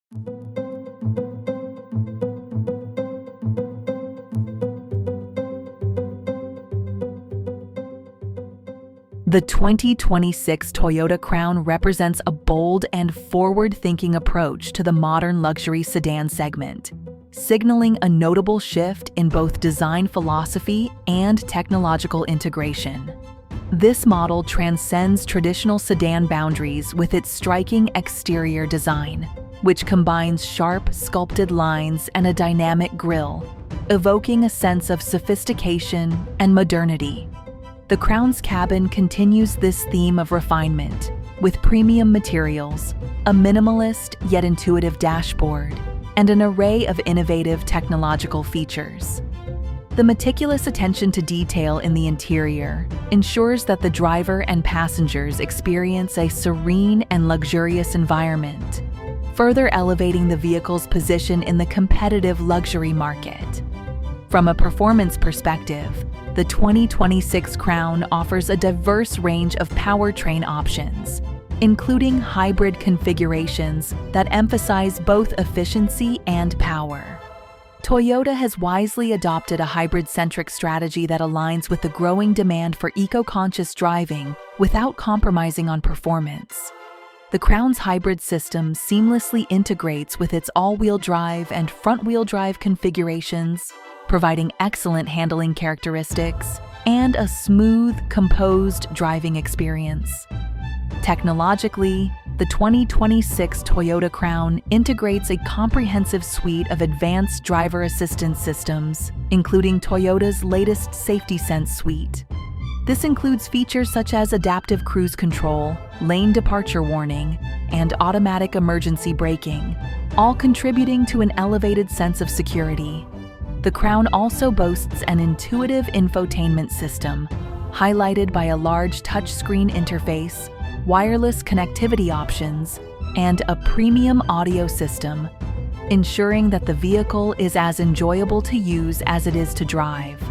The 2026 Toyota Crown represents a bold and forward-thinking approach to the modern luxury sedan segment, signaling a notable shift in both design philosophy and technological integration. This model transcends traditional sedan boundaries with its striking exterior design, which combines sharp, sculpted lines and a dynamic grille, evoking a sense of sophistication and modernity. The Crown's cabin continues this theme of refinement, with premium materials, a minimalist yet intuitive dashboard, and an array of innovative technological features. The meticulous attention to detail in the interior ensures that the driver and passengers experience a serene and luxurious environment, further elevating the vehicle's position in the competitive luxury market. From a performance perspective, the 2026 Crown offers a diverse range of powertrain options, including hybrid configurations that emphasize both efficiency and power. Toyota has wisely adopted a hybrid-centric strategy that aligns with the growing demand for eco-conscious driving without compromising on performance. The Crown's hybrid system seamlessly integrates with its all-wheel drive and front-wheel drive configurations, providing excellent handling characteristics and a smooth, composed driving experience. Technologically, the 2026 Toyota Crown integrates a comprehensive suite of advanced driver assistance systems, including Toyota's latest Safety Sense suite. This includes features such as adaptive cruise control, lane departure warning, and automatic emergency braking, all contributing to an elevated sense of security. The Crown also boasts an intuitive infotainment system, highlighted by a large touchscreen interface, wireless connectivity options, and a premium audio system, ensuring that the vehicle is as enjoyable to use as it is to drive.